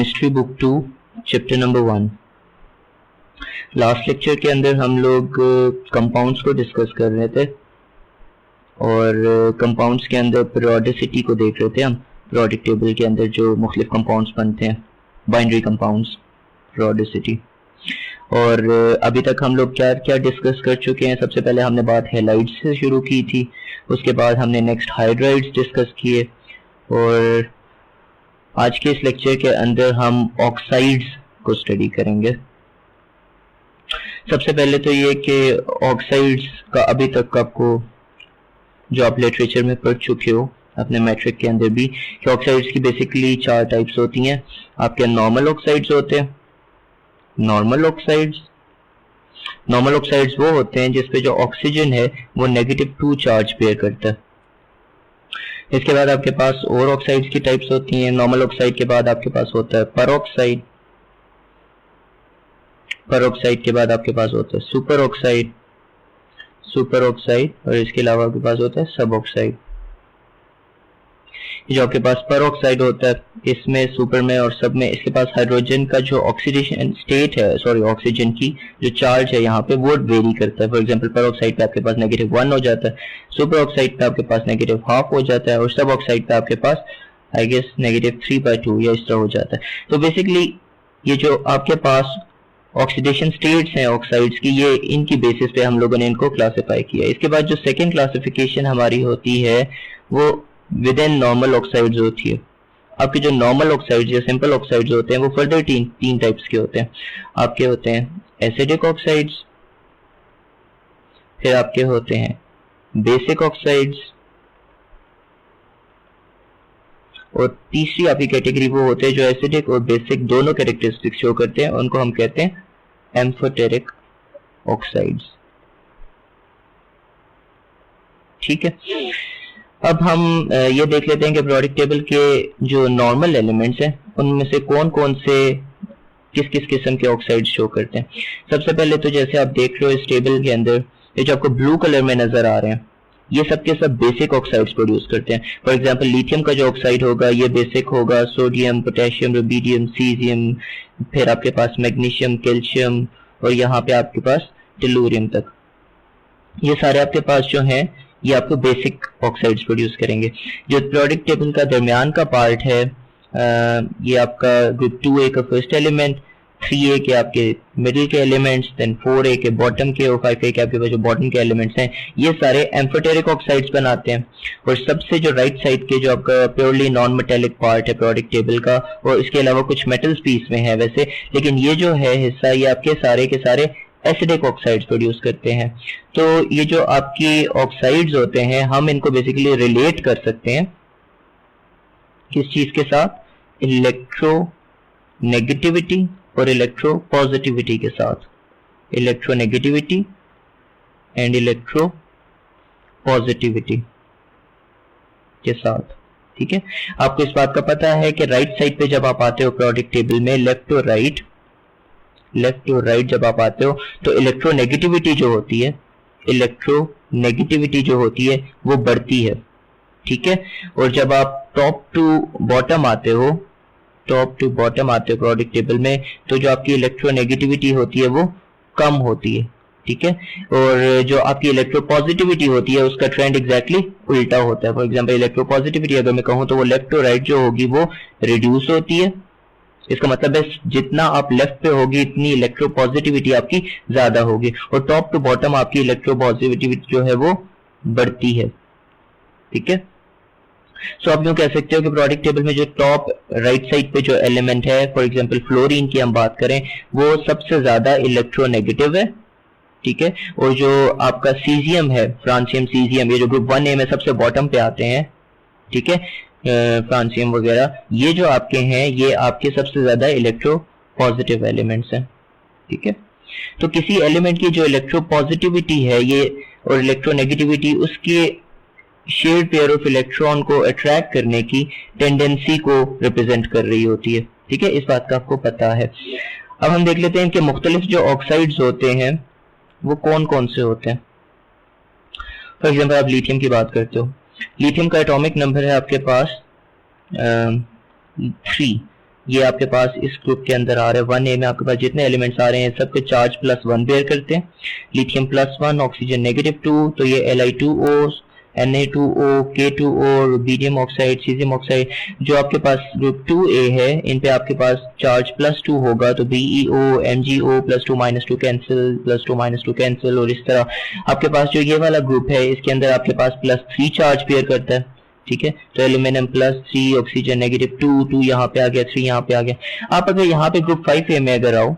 Chemistry book 2 chapter number 1। Last lecture के अंदर हम लोग कंपाउंड्स को डिस्कस कर रहे थे और कंपाउंड्स के अंदर पीरियोडिसिटी को देख रहे थे हम। पीरियोडिक टेबल के अंदर जो मुख्तलिफ कंपाउंड्स बनते हैं, बाइनरी कंपाउंड्स, पीरियोडिसिटी। और अभी तक हम लोग क्या क्या डिस्कस कर चुके हैं। सबसे पहले हमने बात हैलाइड्स से शुरू की थी, उसके बाद हमने नेक्स्ट हाइड्राइड्स डिस्कस किए और आज के इस लेक्चर के अंदर हम ऑक्साइड्स को स्टडी करेंगे। सबसे पहले तो ये कि ऑक्साइड्स का अभी तक आपको जो आप लिटरेचर में पढ़ चुके हो अपने मैट्रिक के अंदर भी, कि ऑक्साइड्स की बेसिकली 4 टाइप्स होती हैं। आपके नॉर्मल ऑक्साइड्स होते हैं। नॉर्मल ऑक्साइड्स वो होते हैं जिसपे जो ऑक्सीजन है वो -2 चार्ज बेयर करता है। इसके बाद आपके पास और ऑक्साइड्स की टाइप्स होती हैं। नॉर्मल ऑक्साइड के बाद आपके पास होता है परऑक्साइड, परऑक्साइड के बाद आपके पास होता है सुपर ऑक्साइड, सुपर ऑक्साइड, और इसके अलावा आपके पास होता है सब ऑक्साइड। जो आपके पास परऑक्साइड होता है, इसमें सुपर में और सब में इसके पास हाइड्रोजन का जो ऑक्सीडेशन स्टेट है, सॉरी ऑक्सीजन की जो चार्ज है यहाँ पे वो वेरी करता है। फॉर एग्जांपल परऑक्साइड पे आपके पास -1 हो जाता है, सुपर ऑक्साइड पे आपके पास -1/2 हो जाता है और सब ऑक्साइड पे आपके पास आई गेस -3/2 या इस तरह हो जाता है। तो बेसिकली ये जो आपके पास ऑक्सीडेशन स्टेट्स हैं ऑक्साइड्स की, ये इनकी बेसिस पे हम लोगों ने इनको क्लासिफाई किया। इसके बाद जो सेकेंड क्लासिफिकेशन हमारी होती है वो विद इन नॉर्मल ऑक्साइड्स होती है। आपके जो नॉर्मल ऑक्साइड्स या सिंपल ऑक्साइड्स होते हैं वो फर्दर तीन टाइप्स के होते हैं। आपके होते हैं एसिडिक ऑक्साइड्स, फिर आपके होते हैं बेसिक ऑक्साइड्स, और तीसरी आपकी कैटेगरी वो होते हैं जो एसिडिक और बेसिक दोनों कैरेक्टरिस्टिक्स शो करते हैं, उनको हम कहते हैं एम्फोटेरिक ऑक्साइड्स। ठीक है, अब हम ये देख लेते हैं कि पीरियोडिक टेबल के जो नॉर्मल एलिमेंट्स हैं उनमें से कौन कौन से किस किस किस्म के ऑक्साइड शो करते हैं। सबसे पहले तो जैसे आप देख रहे हो इस टेबल के अंदर ये जो आपको ब्लू कलर में नजर आ रहे हैं, ये सब के सब बेसिक ऑक्साइड्स प्रोड्यूस करते हैं। फॉर एग्जांपल लिथियम का जो ऑक्साइड होगा ये बेसिक होगा, सोडियम, पोटेशियम, रुबिडियम, सीजियम, फिर आपके पास मैग्नीशियम, कैल्शियम और यहाँ पे आपके पास टेलुरियम तक, ये सारे आपके पास जो हैं ये आपको बेसिक ऑक्साइड्स प्रोड्यूस करेंगे। जो पीरियोडिक टेबल का दरमियान का पार्ट है ये आपका ग्रुप 2A का फर्स्ट एलिमेंट, 3A के आपके मिडिल के एलिमेंट्स, देन 4A के बॉटम के और 5A के आपके पास जो बॉटम के एलिमेंट्स हैं, ये सारे एम्फोटेरिक ऑक्साइड्स बनाते हैं। और सबसे जो राइट साइड के जो आपका प्योरली नॉन मेटेलिक पार्ट है पीरियोडिक टेबल का, और इसके अलावा कुछ मेटल्स भी इसमें है वैसे, लेकिन ये जो है हिस्सा ये आपके सारे के सारे एसिडिक ऑक्साइड्स प्रोड्यूस करते हैं। तो ये जो आपकी ऑक्साइड्स होते हैं हम इनको बेसिकली रिलेट कर सकते हैं किस चीज के साथ, इलेक्ट्रोनेगेटिविटी और इलेक्ट्रोपॉजिटिविटी के साथ, इलेक्ट्रोनेगेटिविटी एंड इलेक्ट्रोपॉजिटिविटी के साथ। ठीक है, आपको इस बात का पता है कि राइट साइड पे जब आप आते हो पीरियोडिक टेबल में लेफ्ट टू राइट जब आप आते हो तो इलेक्ट्रोनेगेटिविटी जो होती है वो बढ़ती है। ठीक है, और जब आप टॉप टू बॉटम आते हो पीरियोडिक टेबल में, तो जो आपकी इलेक्ट्रोनेगेटिविटी होती है वो कम होती है। ठीक है, और जो आपकी इलेक्ट्रोपॉजिटिविटी होती है उसका ट्रेंड एग्जैक्टली उल्टा होता है। फॉर एग्जांपल इलेक्ट्रोपॉजिटिविटी अगर मैं कहूं तो वो लेफ्ट टू राइट जो होगी वो रिड्यूस होती है। इसका मतलब है जितना आप लेफ्ट पे होगी इतनी इलेक्ट्रोपॉजिटिविटी आपकी ज्यादा होगी, और टॉप टू बॉटम आपकी इलेक्ट्रोपॉजिटिविटी जो है वो बढ़ती है। ठीक है, सो आप यूं कह सकते हो कि पीरियोडिक टेबल में जो टॉप राइट साइड पे जो एलिमेंट है, फॉर एग्जांपल फ्लोरीन की हम बात करें, वो सबसे ज्यादा इलेक्ट्रोनेगेटिव है। ठीक है, और जो आपका सीजियम है, फ्रांसियम, सीजियम, ये जो ग्रुप 1A में सबसे बॉटम पे आते हैं, ठीक है, फ्रांसियम वगैरह, ये जो आपके हैं ये आपके सबसे ज्यादा इलेक्ट्रो पॉजिटिव एलिमेंट्स हैं। ठीक है, तो किसी एलिमेंट की जो इलेक्ट्रो पॉजिटिविटी है ये और इलेक्ट्रोनेगेटिविटी उसके शेयर्ड पेयर ऑफ इलेक्ट्रॉन को अट्रैक्ट करने की टेंडेंसी को रिप्रेजेंट कर रही होती है। ठीक है, इस बात का आपको पता है। अब हम देख लेते हैं कि मुख्तलिफ जो ऑक्साइड्स होते हैं वो कौन कौन से होते हैं। फॉर एग्जाम्पल आप लिथियम की बात करते हो, लिथियम का एटॉमिक नंबर है आपके पास 3, ये आपके पास इस ग्रुप के अंदर आ रहा है 1A में आपके पास जितने एलिमेंट्स आ रहे हैं सबके चार्ज +1 बेयर करते हैं। लिथियम +1, ऑक्सीजन -2, तो ये Li2O, Na2O, K2O, rubidium oxide, caesium oxide जो आपके पास ग्रुप 2A है इन पे आपके पास चार्ज +2 होगा, तो BeO, MgO +2 -2 कैंसिल, +2 -2 कैंसिल, और इस तरह आपके पास जो ये वाला ग्रुप है इसके अंदर आपके पास +3 चार्ज पेयर करता है, ठीक है। तो एल्यूमिनियम +3, ऑक्सीजन -2, 2 यहाँ पे आ गया, 3 यहाँ पे आ गया। आप अगर यहाँ पे ग्रुप 5A में अगर आओ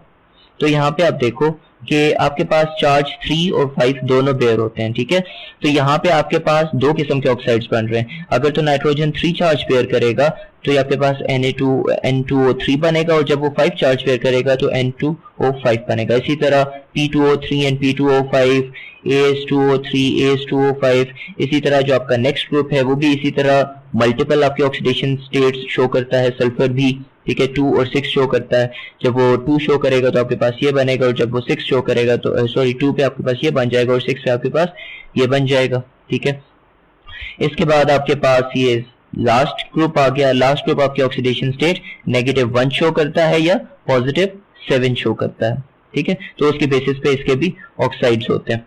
तो यहाँ पे आप देखो कि आपके पास चार्ज 3 और 5 दोनों बेयर होते हैं, ठीक है। तो यहाँ पे आपके पास दो किस्म के ऑक्साइड्स बन रहे हैं। अगर तो नाइट्रोजन 3 चार्ज पेयर करेगा तो ये आपके पास N2O3 बनेगा, और जब वो 5 चार्ज पेयर करेगा तो N2O5 बनेगा। इसी तरह P2O3 and P2O5, AS2O3, AS2O5। इसी तरह जो आपका नेक्स्ट ग्रुप है वो भी इसी तरह मल्टीपल आपके ऑक्सीडेशन स्टेट्स शो करता है। सल्फर भी, ठीक है, 2 और 6 शो करता है। जब वो 2 शो करेगा तो आपके पास ये बनेगा, और जब वो 6 शो करेगा तो 2 पे आपके पास ये बन जाएगा और 6 पे आपके पास ये बन जाएगा, ठीक है। इसके बाद आपके पास ये लास्ट ग्रुप आ गया। लास्ट ग्रुप आपके ऑक्सीडेशन स्टेट -1 शो करता है या +7 शो करता है, ठीक है। तो उसके बेसिस पे इसके भी ऑक्साइड्स होते हैं।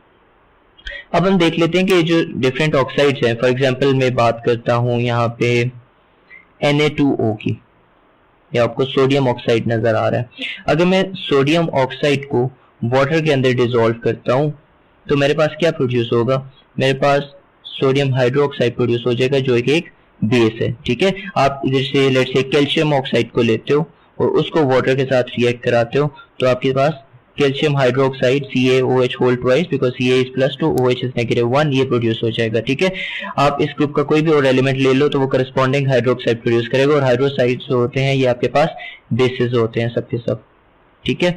अब हम देख लेते हैं कि जो डिफरेंट ऑक्साइड्स हैं, फॉर एग्जांपल मैं बात करता हूं यहाँ पे Na2O की, ये आपको सोडियम ऑक्साइड नजर आ रहा है। अगर मैं सोडियम ऑक्साइड को वाटर के अंदर डिसॉल्व करता हूं तो मेरे पास क्या प्रोड्यूस होगा, मेरे पास सोडियम हाइड्रोक्साइड प्रोड्यूस हो जाएगा जो एक बेस है, ठीक है। आप इधर से लेट्स से कैल्शियम ऑक्साइड को लेते हो और उसको वाटर के साथ रिएक्ट कराते हो तो आपके पास calcium hydroxide CaOH whole twice, because Ca is +2, OH is -1, ये प्रोड्यूस हो जाएगा, ठीक है। आप इस ग्रुप का कोई भी और एलिमेंट ले लो तो वो करस्पॉन्डिंग हाइड्रोक्साइड प्रोड्यूस करेगा, और हाइड्रोक्साइड्स होते हैं ये आपके पास बेसिस होते हैं सबके सब, ठीक है।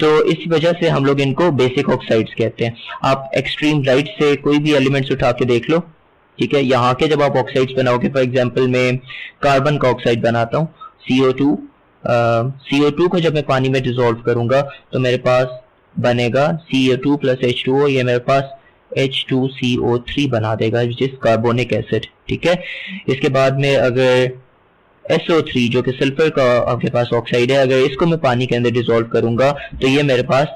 तो इस वजह से हम लोग इनको बेसिक ऑक्साइड्स कहते हैं। आप एक्सट्रीम राइट से कोई भी एलिमेंट्स उठा के देख लो, ठीक है। यहाँ के जब आप ऑक्साइड्स बनाओगे, फॉर एग्जांपल मैं कार्बन का ऑक्साइड बनाता हूँ CO2, CO2 को जब मैं पानी में डिसॉल्व करूंगा तो मेरे पास बनेगा CO2 + H2O, ये मेरे पास H2CO3 बना देगा जिस कार्बोनिक एसिड, ठीक है। इसके बाद में अगर SO3 जो कि सल्फर का आपके पास ऑक्साइड है, अगर इसको मैं पानी के अंदर डिसॉल्व करूंगा तो ये मेरे पास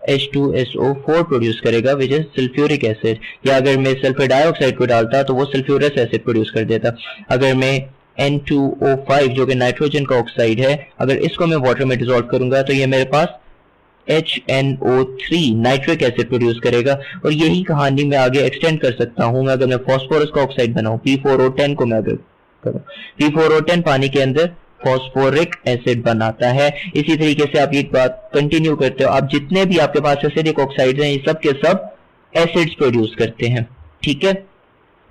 H2SO4 प्रोड्यूस करेगा विच इज सल्फ्यूरिक एसिड। या अगर मैं सल्फर डाइऑक्साइड को डालता तो वो सल्फ्यूरस एसिड प्रोड्यूस कर देता। अगर मैं N2O5 जो कि नाइट्रोजन का ऑक्साइड है, अगर इसको मैं वाटर में डिसॉल्व करूंगा तो ये मेरे पास HNO3 नाइट्रिक एसिड प्रोड्यूस करेगा। और यही कहानी मैं आगे एक्सटेंड कर सकता हूं। अगर मैं फास्फोरस का ऑक्साइड बनाऊं, P4O10 को मैं अगर करूं, P4O10 पानी के अंदर फास्फोरिक एसिड बनाता है। इसी तरीके से आप एक बात कंटिन्यू करते हो, आप जितने भी आपके पास एसिडिक ऑक्साइड हैं ये सब के सब एसिड्स प्रोड्यूस करते हैं, ठीक है।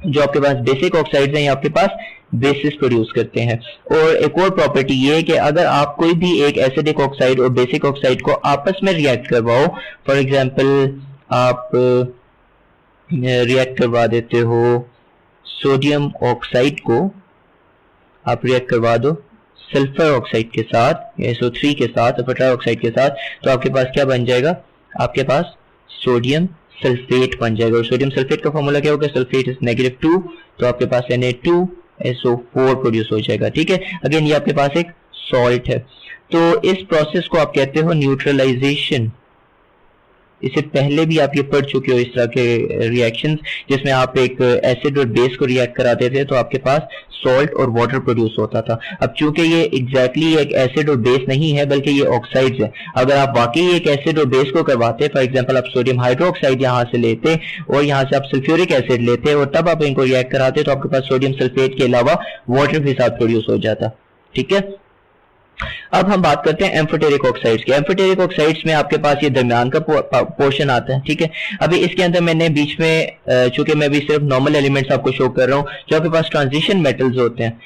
जो आपके पास बेसिक ऑक्साइड्स हैं ये आपके पास बेसिस प्रोड्यूस करते हैं। और एक और प्रॉपर्टी ये है कि अगर आप कोई भी एक एसिडिक ऑक्साइड और बेसिक ऑक्साइड को आपस में रिएक्ट करवाओ, फॉर एग्जांपल आप रिएक्ट करवा देते हो सोडियम ऑक्साइड को, आप रिएक्ट करवा दो सल्फर ऑक्साइड के साथ, SO3 के साथ, सल्फर ट्राइऑक्साइड के साथ, तो आपके पास क्या बन जाएगा, आपके पास सोडियम सल्फेट बन जाएगा। और सोडियम सल्फेट का फॉर्मूला क्या होगा, सल्फेट इज -2, तो आपके पास Na2SO4 प्रोड्यूस हो जाएगा, ठीक है। अगेन ये आपके पास एक सॉल्ट है। तो इस प्रोसेस को आप कहते हो न्यूट्रलाइजेशन। इससे पहले भी आप ये पढ़ चुके हो इस तरह के रिएक्शंस जिसमें आप एक एसिड और बेस को रिएक्ट कराते थे तो आपके पास सॉल्ट और वाटर प्रोड्यूस होता था। अब चूंकि ये एग्जैक्टली एक एसिड और बेस नहीं है बल्कि ये ऑक्साइड्स है, अगर आप वाकई एक एसिड और बेस को करवाते, फॉर एग्जांपल आप सोडियम हाइड्रोक्साइड यहाँ से लेते और यहाँ से आप सल्फ्यूरिक एसिड लेते और तब आप इनको रिएक्ट कराते तो आपके पास सोडियम सल्फेट के अलावा वाटर भी साथ प्रोड्यूस हो जाता, ठीक है। अब हम बात करते हैं एम्फोटेरिक ऑक्साइड्स की। एम्फोटेरिक ऑक्साइड्स में आपके पास ये दरमियान का पोर्शन आता है, ठीक है। अभी इसके अंदर मैंने बीच में चूंकि मैं भी सिर्फ नॉर्मल एलिमेंट्स आपको शो कर रहा हूँ, जो आपके पास ट्रांजिशन मेटल्स होते हैं,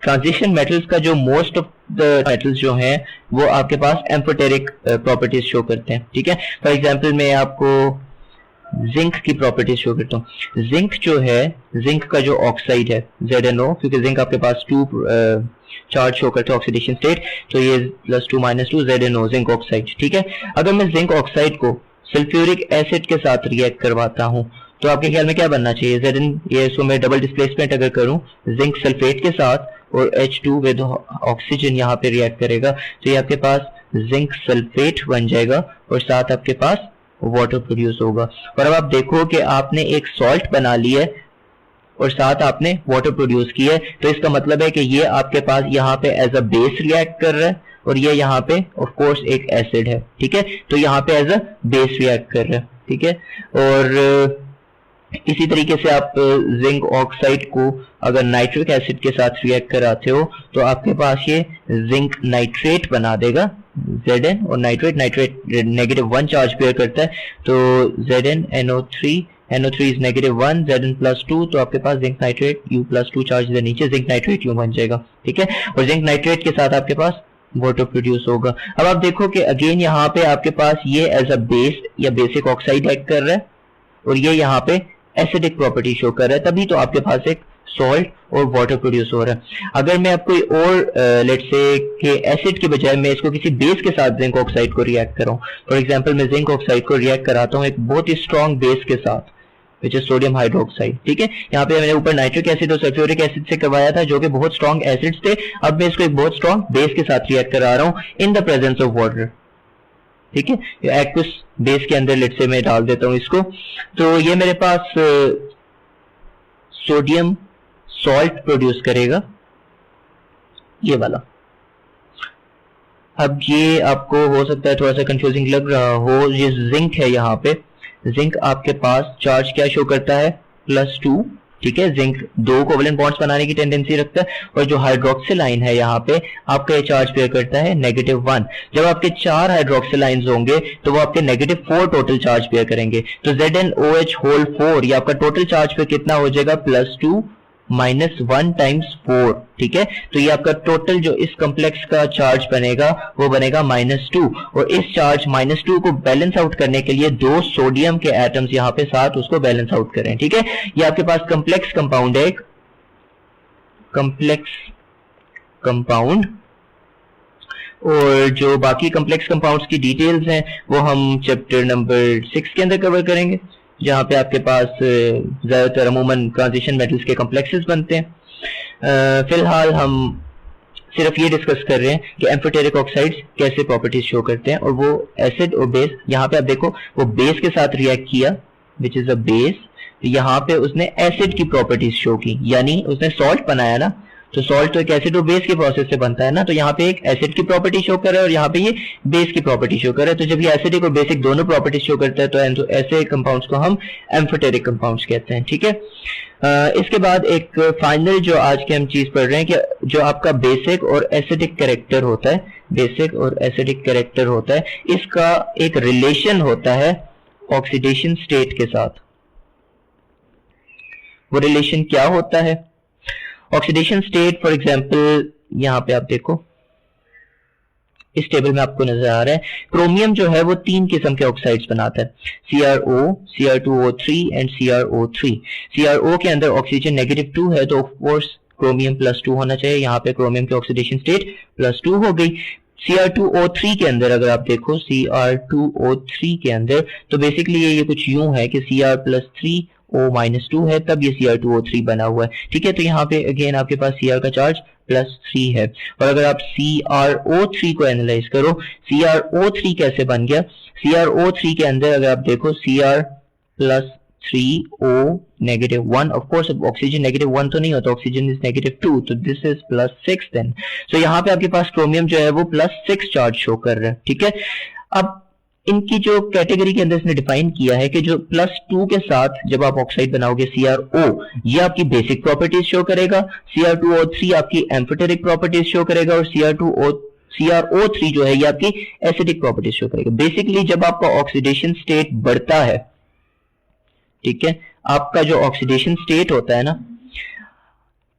ट्रांजिशन मेटल्स का जो मोस्ट ऑफ द मेटल्स जो हैं वो आपके पास एम्फोटेरिक प्रॉपर्टीज शो करते हैं, ठीक है। फॉर एग्जाम्पल मैं आपको जिंक की प्रॉपर्टीज शो करता हूँ। जिंक जो है, जिंक का जो ऑक्साइड है ZnO, क्योंकि जिंक आपके पास 2 चार्ज शो करते हैं ऑक्सीडेशन स्टेट, तो ये +2 - 2 ZnO जिंक ऑक्साइड, ठीक है। अगर मैं जिंक ऑक्साइड को सल्फ्यूरिक एसिड के साथ रिएक्ट करवाता हूं तो आपके ख्याल में क्या बनना चाहिए, Zn, ये इसको मैं डबल डिस्प्लेसमेंट अगर करूं जिंक सल्फेट के साथ और H2 विद ऑक्सीजन यहाँ पे रिएक्ट करेगा, तो ये आपके पास जिंक सल्फेट बन जाएगा और साथ आपके पास वाटर प्रोड्यूस होगा। और अब आप देखो कि आपने एक सॉल्ट बना ली है और साथ आपने वाटर प्रोड्यूस किया है, तो इसका मतलब है कि ये आपके पास यहाँ पे एज अ बेस रिएक्ट कर रहा है और ये यहाँ पे ऑफ कोर्स एक एसिड है, ठीक है, तो यहाँ पे एज अ बेस रिएक्ट कर रहा है, ठीक है। और इसी तरीके से आप जिंक ऑक्साइड को अगर नाइट्रिक एसिड के साथ रिएक्ट कराते हो तो आपके पास ये जिंक नाइट्रेट बना देगा, Zn, और नाइट्रेट -1 चार्ज पेयर करता है, तो ZnNO3 इज -1, Zn+2, तो आपके पास जिंक नाइट्रेट U+2 चार्ज है नीचे, जिंक नाइट्रेट U बन जाएगा, ठीक है। और जिंक नाइट्रेट के साथ आपके पास वाटर प्रोड्यूस होगा। अब आप देखो कि अगेन यहाँ पे आपके पास ये एज अ बेस या बेसिक ऑक्साइड एक्ट कर रहा है और ये यहाँ पे एसिडिक प्रॉपर्टी शो कर रहा है, तभी तो आपके पास एक सॉल्ट और वाटर प्रोड्यूस हो रहा है। अगर मैं आपको और लेट्स से कि एसिड के बजाय मैं इसको किसी बेस के साथ जिंक ऑक्साइड को रिएक्ट कराऊं, फॉर एग्जांपल मैं जिंक ऑक्साइड को रिएक्ट कराता हूं एक बहुत ही स्ट्रॉन्ग बेस के साथ विच इज सोडियम हाइड्रोक्साइड, ठीक है। यहाँ पे मैंने ऊपर नाइट्रिक एसिड और सल्फ्यूरिक एसिड से करवाया था जो कि बहुत स्ट्रॉन्ग एसिड्स थे, अब मैं इसको एक बहुत स्ट्रॉन्ग बेस के साथ रिएक्ट करा रहा हूं in the presence of water, ठीक है। एक्वस बेस के अंदर लेट से मैं डाल देता हूं इसको, तो ये मेरे पास सोडियम सॉल्ट प्रोड्यूस करेगा, ये वाला। अब ये आपको हो सकता है थोड़ा सा कंफ्यूजिंग लग रहा हो, ये जिंक है, यहाँ पे जिंक आपके पास चार्ज क्या शो करता है +2, ठीक है। जिंक 2 कोवेलेंट बॉन्ड्स बनाने की टेंडेंसी रखता है और जो हाइड्रोक्सिल आइन है यहाँ पे आपका ये चार्ज पेयर करता है -1। जब आपके 4 हाइड्रोक्सिल आइंस होंगे तो वो आपके -4 टोटल चार्ज पेयर करेंगे, तो ZnOH4 ये आपका टोटल चार्ज पेयर कितना हो जाएगा +2 -1 × 4, ठीक है। तो ये आपका टोटल जो इस कॉम्प्लेक्स का चार्ज बनेगा वो बनेगा -2, और इस चार्ज -2 को बैलेंस आउट करने के लिए 2 सोडियम के एटम्स यहाँ पे साथ उसको बैलेंस आउट करें, ठीक है। ये आपके पास कॉम्प्लेक्स कंपाउंड है, एक कॉम्प्लेक्स कंपाउंड, और जो बाकी कॉम्प्लेक्स कंपाउंड्स की डिटेल्स हैं वो हम चैप्टर नंबर 6 के अंदर कवर करेंगे, जहां पे आपके पास ज्यादातर अमूमन ट्रांजिशन मेटल्स के कॉम्प्लेक्सेस बनते हैं। फिलहाल हम सिर्फ ये डिस्कस कर रहे हैं कि एम्फोटेरिक ऑक्साइड्स कैसे प्रॉपर्टीज शो करते हैं, और वो एसिड और बेस, यहाँ पे आप देखो वो बेस के साथ रिएक्ट किया विच इज अ बेस, यहाँ पे उसने एसिड की प्रॉपर्टीज शो की, यानी उसने सॉल्ट बनाया ना, तो सॉल्ट तो एक एसिड और बेस के प्रोसेस से बनता है ना, तो यहाँ पे एक एसिड की प्रॉपर्टी शो कर रहा है और यहाँ पे ये बेस की प्रॉपर्टी शो कर रहा है। तो जब ये एसिडिक और बेसिक दोनों प्रॉपर्टी शो करता है तो ऐसे कंपाउंड्स को हम एम्फोटेरिक कंपाउंड्स कहते हैं, ठीक है। इसके बाद एक फाइनल जो आज के हम चीज पढ़ रहे हैं कि जो आपका बेसिक और एसिडिक कैरेक्टर होता है, बेसिक और एसिडिक कैरेक्टर होता है, इसका एक रिलेशन होता है ऑक्सीडेशन स्टेट के साथ। वो रिलेशन क्या होता है? ऑक्सीडेशन स्टेट फॉर एग्जांपल यहाँ पे आप देखो इस टेबल में आपको नजर आ रहा है, क्रोमियम जो है वो 3 किस्म के ऑक्साइड्स बनाता है, CrO, Cr2O3 and CrO3। CrO के अंदर ऑक्सीजन -2 है तो ऑफ कोर्स क्रोमियम +2 होना चाहिए, यहाँ पे क्रोमियम की ऑक्सीडेशन स्टेट +2 हो गई। Cr2O3 के अंदर अगर आप देखो Cr2O3 के अंदर तो बेसिकली ये कुछ यूं है कि Cr+3O-2 है, तब ये Cr2O3 बना हुआ है, ठीक है। तो यहाँ पे अगेन आपके पास Cr का चार्ज +3 है, और अगर आप CrO3 को एनालाइज करो, CrO3 कैसे बन गया? CrO3 के अंदर अगर आप देखो Cr+3O-1, ऑफ कोर्स ऑक्सीजन -1 तो नहीं होता, ऑक्सीजन इज -2, तो दिस इज +6 देन। सो यहाँ पे आपके पास क्रोमियम जो है वो +6 चार्ज शो कर रहा है, ठीक है। अब इनकी जो कैटेगरी के अंदर इसने डिफाइन किया है कि जो +2 के साथ जब आप ऑक्साइड बनाओगे CrO, ये आपकी बेसिक प्रॉपर्टीज शो करेगा, Cr2O3 आपकी एम्फोटेरिक प्रॉपर्टीज शो करेगा, और CrO3 जो है ये आपकी एसिडिक प्रॉपर्टीज शो करेगा। बेसिकली जब आपका ऑक्सीडेशन स्टेट बढ़ता है, ठीक है, आपका जो ऑक्सीडेशन स्टेट होता है ना,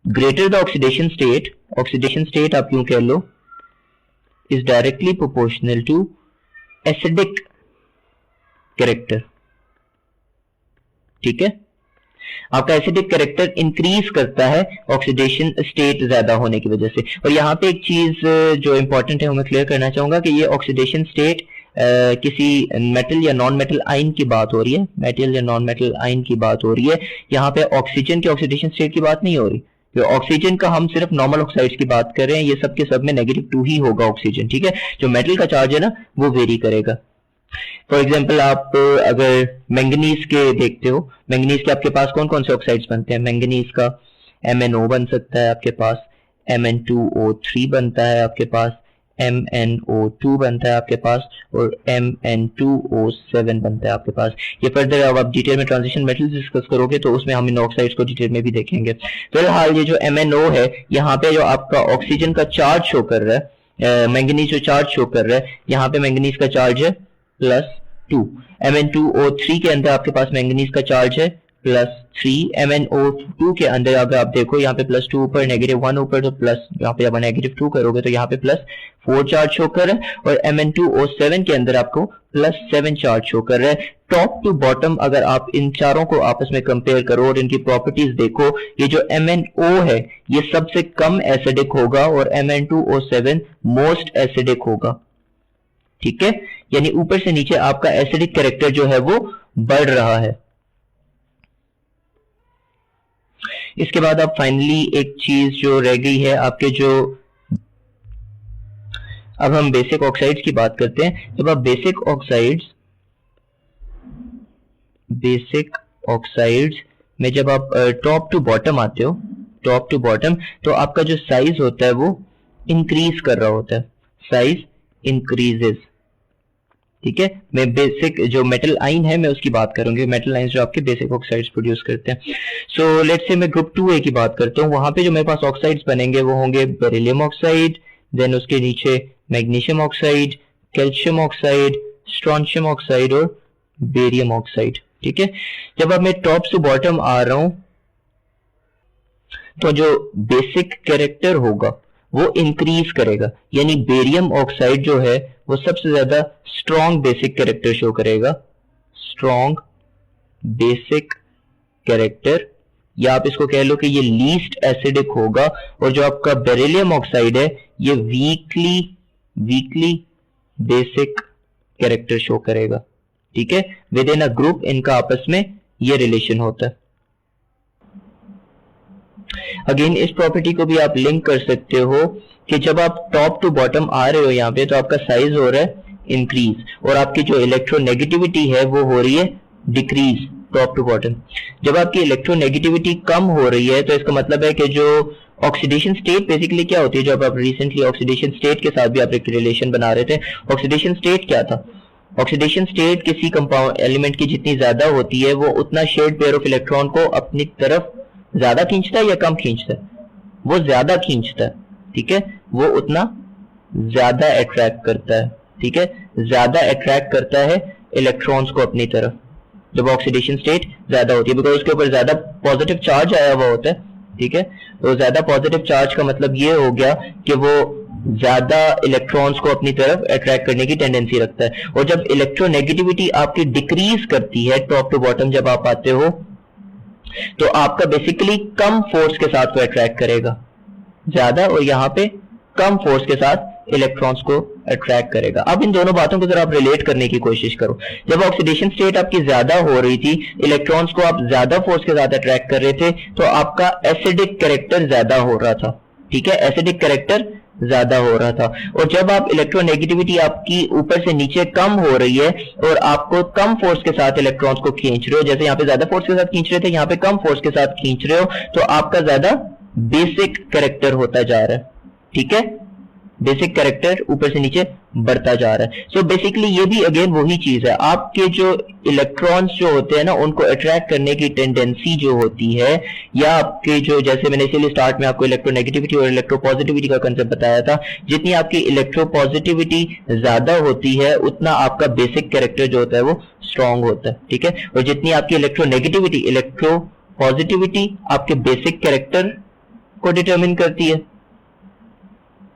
ग्रेटर द ऑक्सीडेशन स्टेट आप यूं कह लो is directly proportional to acidic character, ठीक है। आपका एसिडिक कैरेक्टर इंक्रीज करता है ऑक्सीडेशन स्टेट ज्यादा होने की वजह से। और यहाँ पे एक चीज जो इंपॉर्टेंट है वो मैं क्लियर करना चाहूंगा कि ये ऑक्सीडेशन स्टेट किसी मेटल या नॉन मेटल आयन की बात हो रही है, मेटल या नॉन मेटल आयन की बात हो रही है, यहाँ पे ऑक्सीजन के ऑक्सीडेशन स्टेट की बात नहीं हो रही, तो ऑक्सीजन का हम सिर्फ नॉर्मल ऑक्साइड्स की बात कर रहे हैं, ये सब के सब में -2 ही होगा ऑक्सीजन, ठीक है। जो मेटल का चार्ज है ना वो वेरी करेगा। फॉर एग्जाम्पल आप अगर मैंगनीज के देखते हो, मैंगनीज के आपके पास कौन कौन से ऑक्साइड्स बनते हैं? मैंगनीज का MnO बन सकता है आपके पास, Mn2O3 बनता है आपके पास, MnO2 बनता है आपके पास, और Mn2O7 बनता है आपके पास। ये फर्दर अब आप डिटेल में ट्रांजिशन मेटल्स डिस्कस करोगे तो उसमें हम इन ऑक्साइड्स को डिटेल में भी देखेंगे। फिलहाल ये जो MnO है, यहाँ पे जो आपका ऑक्सीजन का चार्ज शो कर रहा है, मैंगनीज जो चार्ज शो कर रहा है, यहाँ पे मैंगनीज का चार्ज है +2। Mn2O3 के अंदर आपके पास मैंगनीज का चार्ज है +3। MnO2 के अंदर अगर आप देखो यहाँ पे +2 ऊपर, -1 ऊपर, तो प्लस यहाँ पे जब -2 करोगे तो यहाँ पे +4 चार्ज शो कर रहा है, और Mn2O7 के अंदर आपको +7 चार्ज शो कर रहा है। टॉप टू बॉटम अगर आप इन चारों को आपस में कंपेयर करो और इनकी प्रॉपर्टीज देखो, ये जो MnO है ये सबसे कम एसिडिक होगा और Mn2O7 मोस्ट एसिडिक होगा, ठीक है। यानी ऊपर से नीचे आपका एसिडिक कैरेक्टर जो है वो बढ़ रहा है। इसके बाद अब फाइनली एक चीज जो रह गई है आपके जो, अब हम बेसिक ऑक्साइड्स की बात करते हैं। जब आप बेसिक ऑक्साइड्स में जब आप टॉप टू बॉटम आते हो, टॉप टू बॉटम, तो आपका जो साइज होता है वो इंक्रीज कर रहा होता है, साइज इंक्रीजेस, ठीक है। मैं बेसिक जो मेटल आइन है मैं उसकी बात करूंगी, मेटल आइंस जो आपके बेसिक ऑक्साइड्स प्रोड्यूस करते हैं। सो लेट्स से मैं ग्रुप 2A की बात करता हूँ। वहां पे जो मेरे पास ऑक्साइड्स बनेंगे वो होंगे बेरिलियम ऑक्साइड, देन उसके नीचे magnesium oxide, calcium oxide, strontium oxide और बेरियम ऑक्साइड, ठीक है। जब अब मैं टॉप से बॉटम आ रहा हूं तो जो बेसिक कैरेक्टर होगा वो इंक्रीज करेगा, यानी बेरियम ऑक्साइड जो है वो सबसे ज्यादा स्ट्रॉन्ग बेसिक कैरेक्टर शो करेगा, स्ट्रॉन्ग बेसिक कैरेक्टर, या आप इसको कह लो कि ये लीस्ट एसिडिक होगा। और जो आपका बेरिलियम ऑक्साइड है ये वीकली बेसिक कैरेक्टर शो करेगा, ठीक है। विद इन अ ग्रुप इनका आपस में ये रिलेशन होता है। अगेन इस प्रॉपर्टी को भी आप लिंक कर सकते हो कि जब आप टॉप टू बॉटम आ रहे हो यहाँ पे तो आपका साइज हो रहा है इंक्रीज, और आपकी जो इलेक्ट्रोनेगेटिविटी है वो हो रही है डिक्रीज टॉप टू बॉटम। जब आपकी इलेक्ट्रोनेगेटिविटी कम हो रही है तो इसका मतलब है कि जो ऑक्सीडेशन स्टेट बेसिकली क्या होती है, जो आप रिसेंटली ऑक्सीडेशन स्टेट के साथ भी आप एक रिलेशन बना रहे थे। ऑक्सीडेशन स्टेट क्या था? ऑक्सीडेशन स्टेट किसी कंपाउंड एलिमेंट की जितनी ज्यादा होती है वो उतना शेयर्ड पेयर ऑफ इलेक्ट्रॉन को अपनी तरफ ज्यादा खींचता है या कम खींचता है? वो ज्यादा खींचता है, ठीक है। वो उतना ज्यादा अट्रैक्ट करता है, ठीक है, ज्यादा अट्रैक्ट करता है इलेक्ट्रॉन्स को अपनी तरफ जब ऑक्सीडेशन स्टेट ज्यादा होती है, बिकॉज उसके ऊपर ज्यादा पॉजिटिव चार्ज आया हुआ होता है, ठीक है। तो ज्यादा पॉजिटिव चार्ज का मतलब ये हो गया कि वो ज्यादा इलेक्ट्रॉन्स को अपनी तरफ अट्रैक्ट करने की टेंडेंसी रखता है। और जब इलेक्ट्रोनेगेटिविटी आपकी डिक्रीज करती है टॉप टू बॉटम जब आप आते हो तो आपका बेसिकली कम फोर्स के साथ वो अट्रैक्ट करेगा ज्यादा, और यहाँ पे कम फोर्स के साथ इलेक्ट्रॉन्स को अट्रैक्ट करेगा। अब इन दोनों बातों को जरा आप रिलेट करने की कोशिश करो। जब ऑक्सीडेशन स्टेट आपकी ज्यादा हो रही थी, इलेक्ट्रॉन्स को आप ज्यादा फोर्स के साथ अट्रैक्ट कर रहे थे, तो आपका एसिडिक कैरेक्टर ज्यादा हो रहा था, ठीक है, एसिडिक कैरेक्टर ज्यादा हो रहा था। और जब आप इलेक्ट्रोनेगेटिविटी आपकी ऊपर से नीचे कम हो रही है और आपको कम फोर्स के साथ इलेक्ट्रॉन्स को खींच रहे हो, जैसे यहाँ पे ज्यादा फोर्स के साथ खींच रहे थे, यहाँ पे कम फोर्स के साथ खींच रहे हो, तो आपका ज्यादा बेसिक कैरेक्टर होता जा रहा है, ठीक है। बेसिक कैरेक्टर ऊपर से नीचे बढ़ता जा रहा है। सो बेसिकली ये भी अगेन वही चीज है, आपके जो इलेक्ट्रॉन्स जो होते हैं ना उनको अट्रैक्ट करने की टेंडेंसी जो होती है, या आपके जो, जैसे मैंने इसीलिए स्टार्ट में आपको इलेक्ट्रोनेगेटिविटी और इलेक्ट्रोपॉजिटिविटी का कंसेप्ट बताया था, जितनी आपकी इलेक्ट्रोपॉजिटिविटी ज्यादा होती है उतना आपका बेसिक कैरेक्टर जो होता है वो स्ट्रांग होता है, ठीक है। और जितनी आपकी इलेक्ट्रोनेगेटिविटी, इलेक्ट्रोपॉजिटिविटी आपके बेसिक कैरेक्टर को डिटरमिन करती है,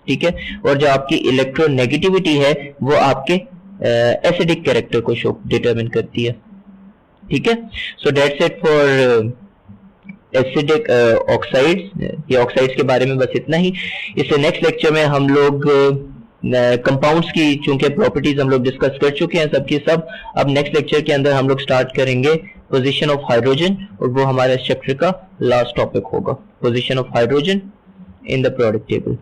ठीक है। और जो आपकी इलेक्ट्रोनेगेटिविटी है वो आपके एसिडिक कैरेक्टर को शो डिटरमिन करती है, ठीक है। So that's it for acidic oxides. ये ऑक्साइड्स के बारे में बस इतना ही। इससे नेक्स्ट लेक्चर में हम लोग कंपाउंड्स की चूंकि प्रॉपर्टीज हम लोग डिस्कस कर चुके हैं सबकी सब, अब नेक्स्ट लेक्चर के अंदर हम लोग स्टार्ट करेंगे पोजीशन ऑफ हाइड्रोजन, और वो हमारे इस चैप्टर का लास्ट टॉपिक होगा, position of hydrogen in the periodic table.